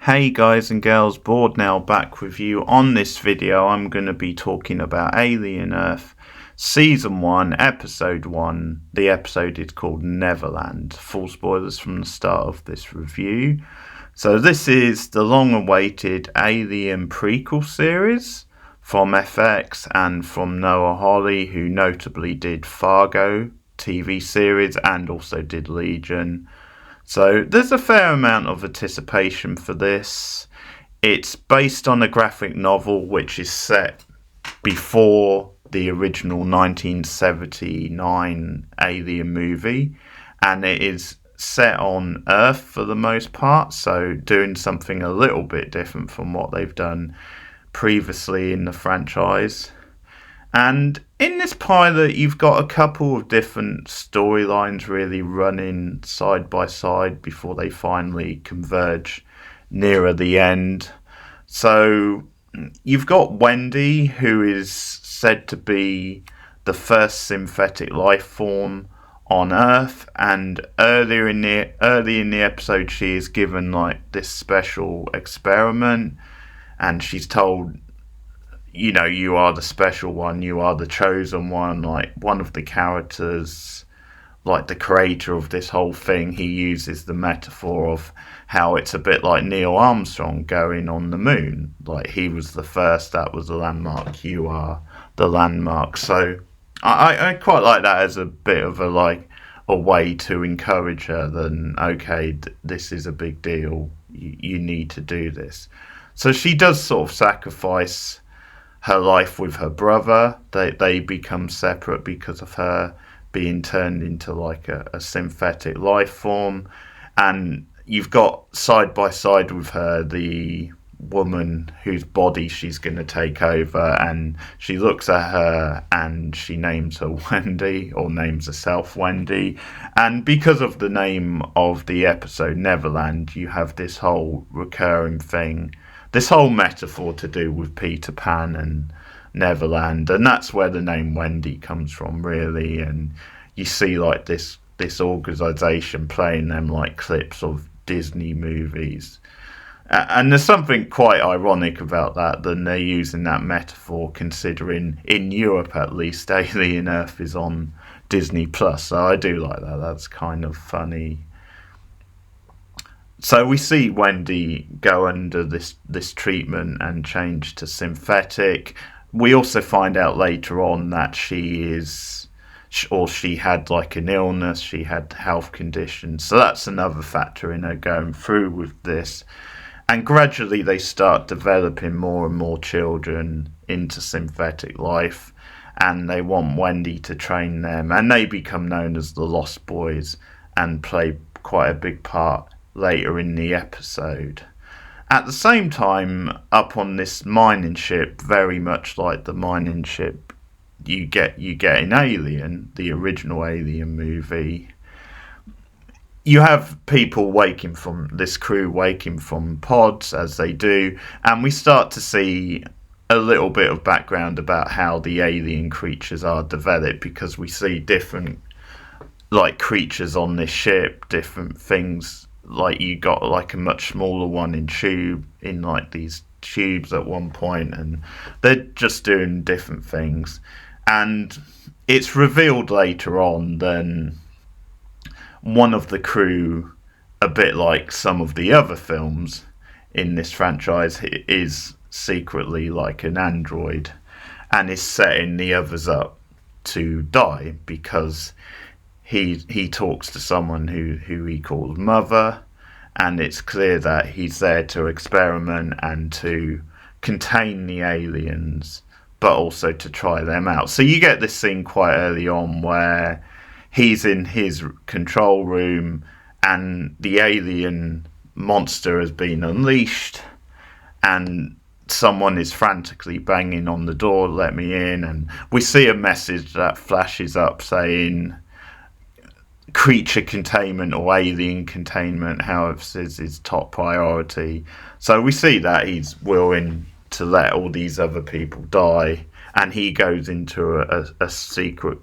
Hey guys and girls, Bored now back with you. On this video I'm going to be talking about Alien Earth Season 1, Episode 1. The episode is called Neverland. Full spoilers from the start of this review. So this is the long-awaited Alien prequel series from FX and from Noah Hawley, who notably did Fargo TV series and also did Legion. So there's a fair amount of anticipation for this. It's based on a graphic novel which is set before the original 1979 Alien movie, and it is set on Earth for the most part, so doing something a little bit different from what they've done previously in the franchise. And in this pilot, you've got a couple of different storylines really running side by side before they finally converge nearer the end. So you've got Wendy, who is said to be the first synthetic life form on Earth, and early in the episode, she is given like this special experiment, and she's told, you know, you are the special one, you are the chosen one. Like, one of the characters, like the creator of this whole thing, he uses the metaphor of how it's a bit like Neil Armstrong going on the moon. Like, he was the first, that was the landmark, you are the landmark. So I quite like that as a bit of a way to encourage her, than, okay, this is a big deal, you need to do this. So she does sort of sacrifice her life with her brother. They become separate because of her being turned into like a synthetic life form. And you've got side by side with her the woman whose body she's going to take over, and she looks at her and she names her Wendy, or names herself Wendy. And because of the name of the episode, Neverland, you have this whole recurring thing, this whole metaphor to do with Peter Pan and Neverland, and that's where the name Wendy comes from, really. And you see like this organisation playing them like clips of Disney movies, and there's something quite ironic about that, than they're using that metaphor, considering in Europe at least Alien Earth is on Disney Plus. So I do like that. That's kind of funny. So we see Wendy go under this treatment and change to synthetic. We also find out later on that she had like an illness, she had health conditions. So that's another factor in her going through with this. And gradually they start developing more and more children into synthetic life, and they want Wendy to train them, and they become known as the Lost Boys and play quite a big part later in the episode. At the same time, up on this mining ship, very much like the mining ship you get in Alien, the original Alien movie, you have people this crew waking from pods, as they do, and we start to see a little bit of background about how the alien creatures are developed, because we see different like creatures on this ship, different things. Like, you got like a much smaller one in like these tubes at one point, and they're just doing different things. And it's revealed later on then one of the crew, a bit like some of the other films in this franchise, is secretly like an android and is setting the others up to die, because he talks to someone who he calls Mother, and it's clear that he's there to experiment and to contain the aliens, but also to try them out. So you get this scene quite early on where he's in his control room and the alien monster has been unleashed, and someone is frantically banging on the door, let me in, and we see a message that flashes up saying creature containment or alien containment, however, is his top priority. So we see that he's willing to let all these other people die, and he goes into a secret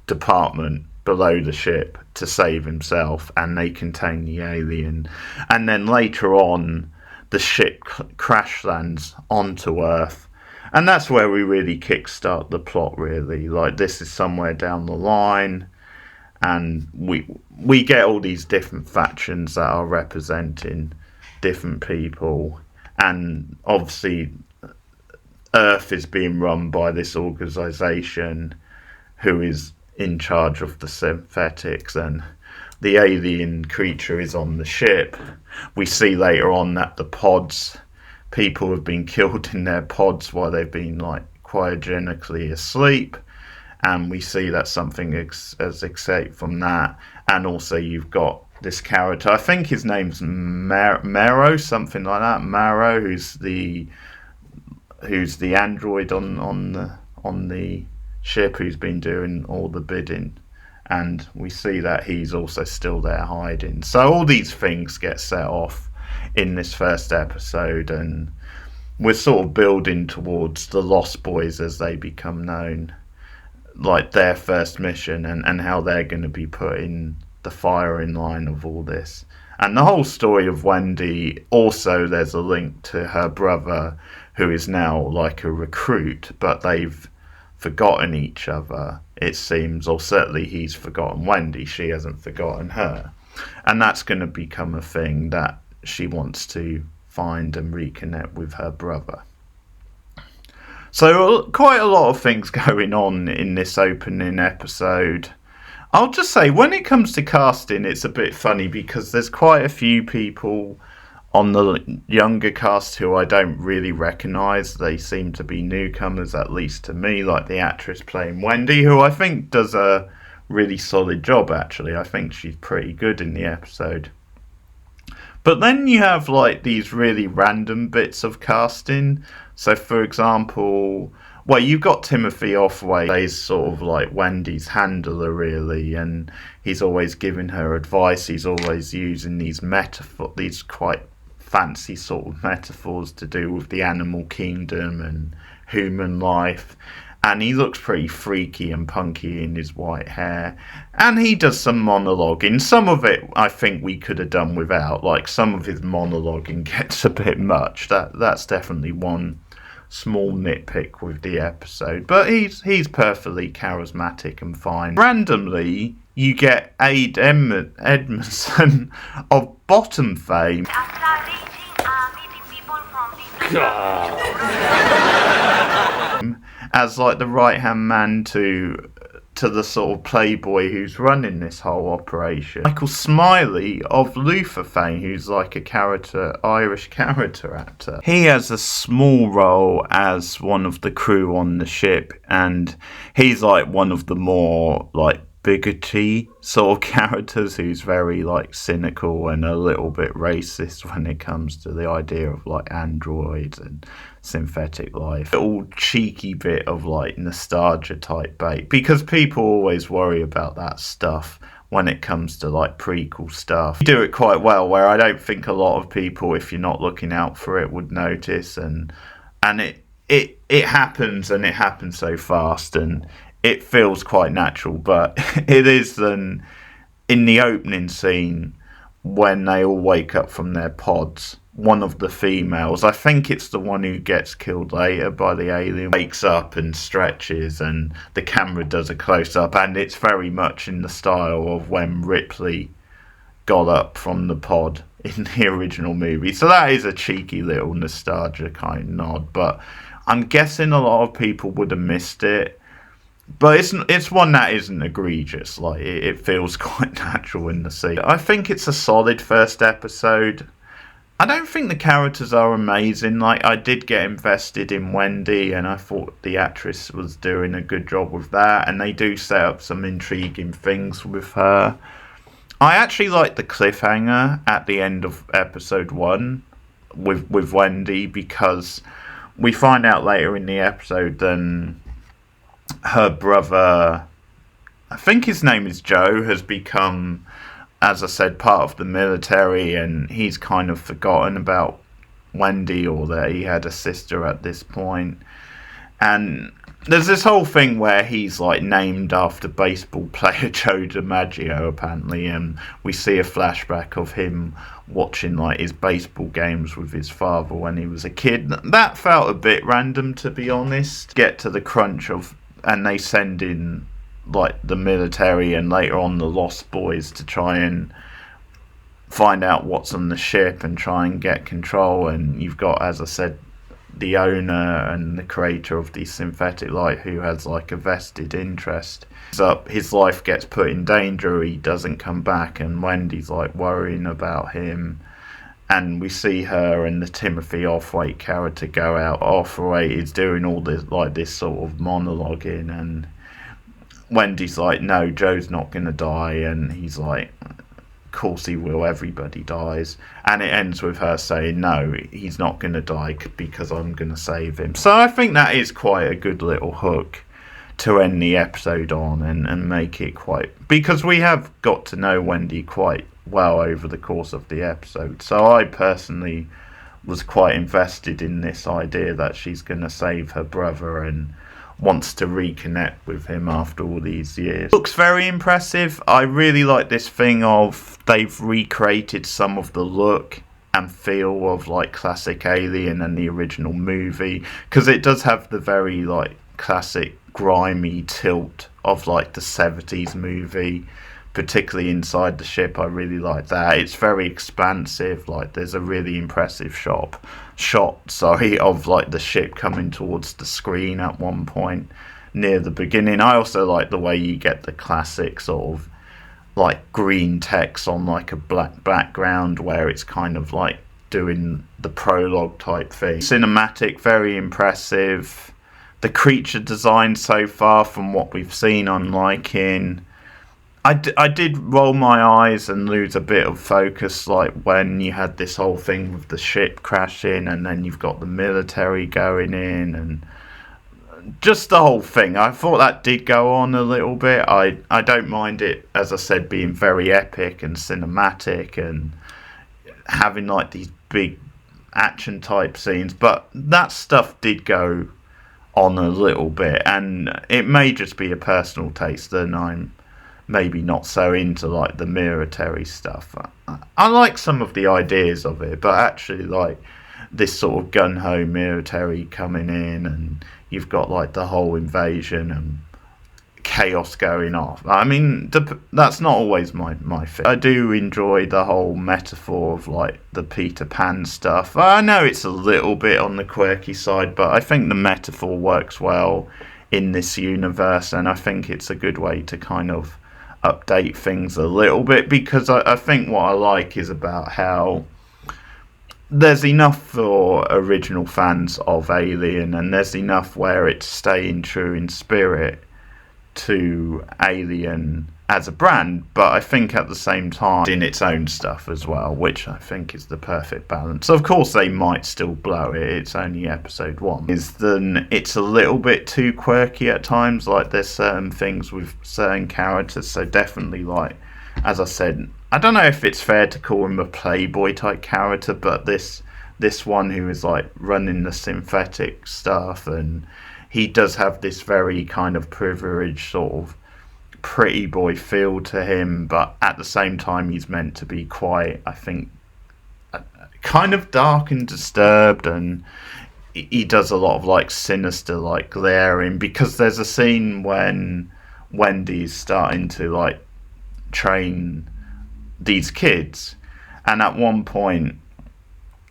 department below the ship to save himself, and they contain the alien. And then later on, the ship crash lands onto Earth. And that's where we really kickstart the plot, really. Like, this is somewhere down the line, and we get all these different factions that are representing different people. And obviously, Earth is being run by this organisation who is in charge of the synthetics, and the alien creature is on the ship. We see later on that the pods, people have been killed in their pods while they've been like cryogenically asleep, and we see that something has escaped from that. And also you've got this character, I think his name's Marrow, something like that, Marrow, who's the android on the ship, who's been doing all the bidding, and we see that he's also still there hiding. So all these things get set off in this first episode, and we're sort of building towards the Lost Boys as they become known, like their first mission, and how they're going to be put in the firing line of all this. And the whole story of Wendy, also there's a link to her brother, who is now like a recruit, but they've forgotten each other, it seems, or certainly he's forgotten Wendy, she hasn't forgotten her. And that's going to become a thing that she wants to find and reconnect with her brother. So quite a lot of things going on in this opening episode. I'll just say, when it comes to casting, it's a bit funny because there's quite a few people on the younger cast who I don't really recognise. They seem to be newcomers, at least to me, like the actress playing Wendy, who I think does a really solid job, actually. I think she's pretty good in the episode. But then you have like these really random bits of casting. So for example, well, you've got Timothy Othway, he's sort of like Wendy's handler, really, and he's always giving her advice. He's always using these these quite fancy sort of metaphors to do with the animal kingdom and human life. And he looks pretty freaky and punky in his white hair. And he does some monologuing. Some of it I think we could have done without. Like, some of his monologuing gets a bit much. That's definitely one small nitpick with the episode. But he's perfectly charismatic and fine. Randomly, you get Aid Edmondson of Bottom fame. As like the right hand man to the sort of playboy who's running this whole operation. Michael Smiley of Luther fame, who's like a Irish character actor. He has a small role as one of the crew on the ship, and he's like one of the more like bigoty sort of characters, who's very like cynical and a little bit racist when it comes to the idea of like androids and synthetic life. A little cheeky bit of like nostalgia type bait, because people always worry about that stuff when it comes to like prequel stuff. You do it quite well, where I don't think a lot of people, if you're not looking out for it, would notice, and it happens, and it happens so fast, and it feels quite natural. But it is then in the opening scene when they all wake up from their pods, one of the females, I think it's the one who gets killed later by the alien, wakes up and stretches, and the camera does a close-up, and it's very much in the style of when Ripley got up from the pod in the original movie. So that is a cheeky little nostalgia kind of nod, but I'm guessing a lot of people would have missed it. But it's one that isn't egregious. Like, it feels quite natural in the scene. I think it's a solid first episode. I don't think the characters are amazing. Like, I did get invested in Wendy, and I thought the actress was doing a good job with that, and they do set up some intriguing things with her. I actually like the cliffhanger at the end of episode 1 with Wendy, because we find out later in the episode then her brother, I think his name is Joe, has become, as I said, part of the military, and he's kind of forgotten about Wendy, or that he had a sister at this point. And there's this whole thing where he's like named after baseball player Joe DiMaggio apparently, and we see a flashback of him watching like his baseball games with his father when he was a kid. That felt a bit random, to be honest. Get to the crunch of, and they send in like the military and later on the Lost Boys to try and find out what's on the ship and try and get control. And you've got, as I said, the owner and the creator of the synthetic light who has like a vested interest. So his life gets put in danger, he doesn't come back, and Wendy's like worrying about him. And we see her and the Timothy Othwaite character go out. Othwaite is doing all this like this sort of monologuing, and Wendy's like, no, Joe's not gonna die, and he's like, of course he will, everybody dies. And it ends with her saying, no, he's not going to die because I'm going to save him. So I think that is quite a good little hook to end the episode on and make it quite... Because we have got to know Wendy quite well over the course of the episode. So I personally was quite invested in this idea that she's going to save her brother and wants to reconnect with him after all these years. Looks very impressive. I really like this thing of they've recreated some of the look and feel of like classic Alien and the original movie, because it does have the very like classic grimy tilt of like the 70s movie, particularly inside the ship. I really like that. It's very expansive. Like there's a really impressive shot of like the ship coming towards the screen at one point near the beginning. I also like the way you get the classic sort of like green text on like a black background where it's kind of like doing the prologue type thing. Cinematic, very impressive. The creature design so far, from what we've seen, I'm liking. I did roll my eyes and lose a bit of focus, like when you had this whole thing with the ship crashing and then you've got the military going in and just the whole thing. I thought that did go on a little bit. I don't mind it, as I said, being very epic and cinematic and having like these big action type scenes, but that stuff did go on a little bit, and it may just be a personal taste and I'm maybe not so into like the military stuff. I like some of the ideas of it, but actually like this sort of gun-ho military coming in and you've got like the whole invasion and chaos going off. I mean, that's not always my thing. I do enjoy the whole metaphor of like the Peter Pan stuff. I know it's a little bit on the quirky side, but I think the metaphor works well in this universe, and I think it's a good way to kind of update things a little bit, because I think what I like is about how there's enough for original fans of Alien, and there's enough where it's staying true in spirit to Alien as a brand, but I think at the same time in its own stuff as well, which I think is the perfect balance. Of course they might still blow it, it's only episode 1. Then it's a little bit too quirky at times, like there's certain things with certain characters, so definitely like, as I said, I don't know if it's fair to call him a playboy type character, but this one who is like running the synthetic stuff, and he does have this very kind of privileged sort of pretty boy feel to him, but at the same time he's meant to be quite, I think, kind of dark and disturbed, and he does a lot of like sinister like glaring, because there's a scene when Wendy's starting to like train these kids, and at one point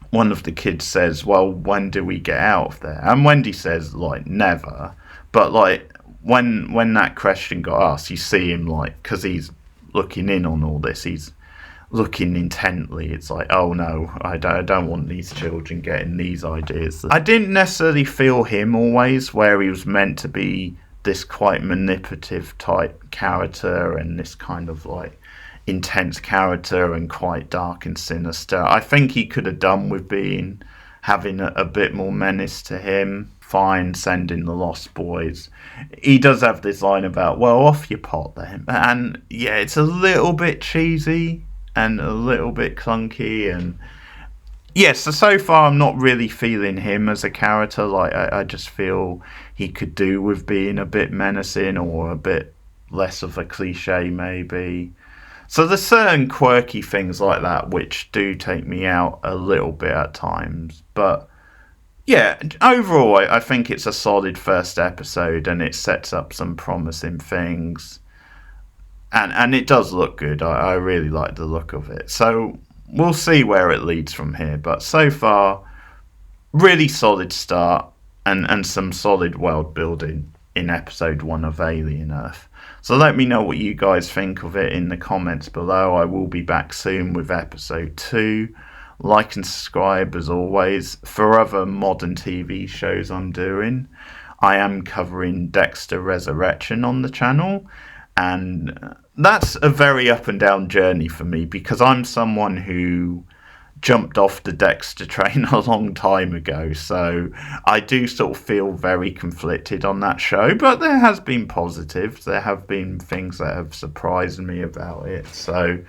one of the kids says, well, when do we get out of there? And Wendy says like never, but like when that question got asked, you see him like, because he's looking in on all this, he's looking intently. It's like, oh no, I don't want these children getting these ideas. I didn't necessarily feel him always, where he was meant to be this quite manipulative type character and this kind of like intense character and quite dark and sinister. I think he could have done with having a bit more menace to him. Fine, sending the Lost Boys. He does have this line about, well, off your pot then. And yeah, it's a little bit cheesy and a little bit clunky, and yeah, so far I'm not really feeling him as a character. Like, I just feel he could do with being a bit menacing or a bit less of a cliche, maybe. So there's certain quirky things like that which do take me out a little bit at times. But yeah, overall, I think it's a solid first episode and it sets up some promising things. And it does look good. I really like the look of it. So we'll see where it leads from here. But so far, really solid start and some solid world building in episode 1 of Alien Earth. So let me know what you guys think of it in the comments below. I will be back soon with episode 2. Like and subscribe as always. For other modern TV shows I'm doing, I am covering Dexter Resurrection on the channel. And that's a very up and down journey for me because I'm someone who jumped off the Dexter train a long time ago, so I do sort of feel very conflicted on that show, but there has been positives. There have been things that have surprised me about it. So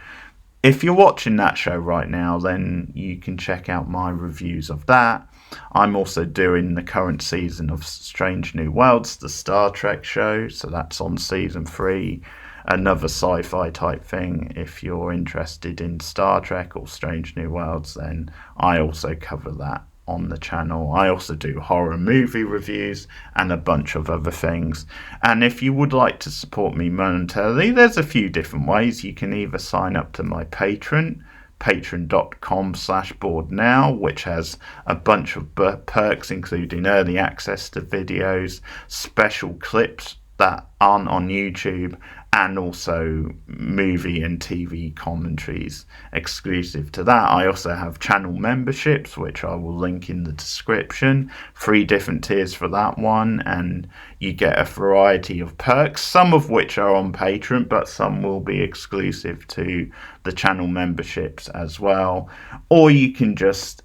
if you're watching that show right now, then you can check out my reviews of that. I'm also doing the current season of Strange New Worlds, the Star Trek show, so that's on season 3. Another sci-fi type thing. If you're interested in Star Trek or Strange New Worlds, then I also cover that on the channel. I also do horror movie reviews and a bunch of other things. And if you would like to support me monetarily, there's a few different ways. You can either sign up to my Patreon, patreon.com/borednow, which has a bunch of perks including early access to videos, special clips that aren't on YouTube, and also movie and TV commentaries exclusive to that. I also have channel memberships, which I will link in the description. 3 different tiers for that one, and you get a variety of perks, some of which are on Patreon, but some will be exclusive to the channel memberships as well. Or you can just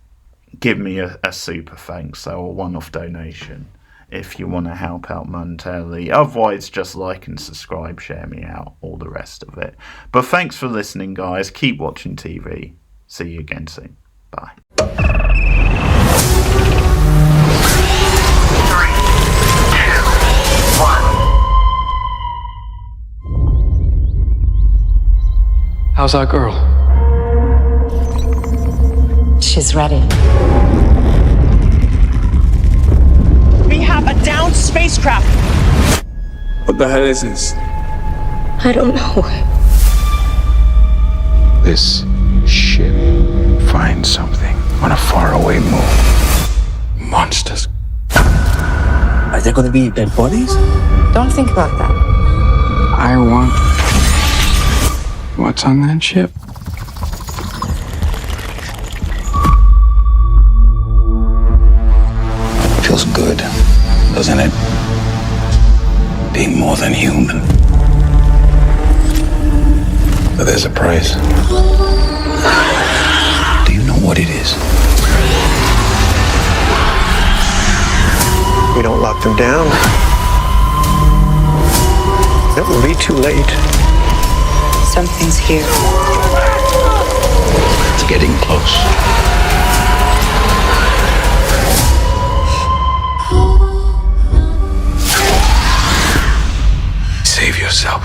give me a super thanks, so a one-off donation, if you want to help out monetarily. Otherwise, just like and subscribe, share me out, all the rest of it. But thanks for listening, guys. Keep watching TV. See you again soon. Bye. 3, 2, 1. How's our girl? She's ready. We have a downed spacecraft. What the hell is this? I don't know. This ship finds something on a faraway moon. Monsters. Are there going to be dead bodies? Don't think about that. I want what's on that ship. Feels good, doesn't it? Being more than human. But there's a price. Do you know what it is? We don't lock them down. It will be too late. Something's here. It's getting close. Save yourself.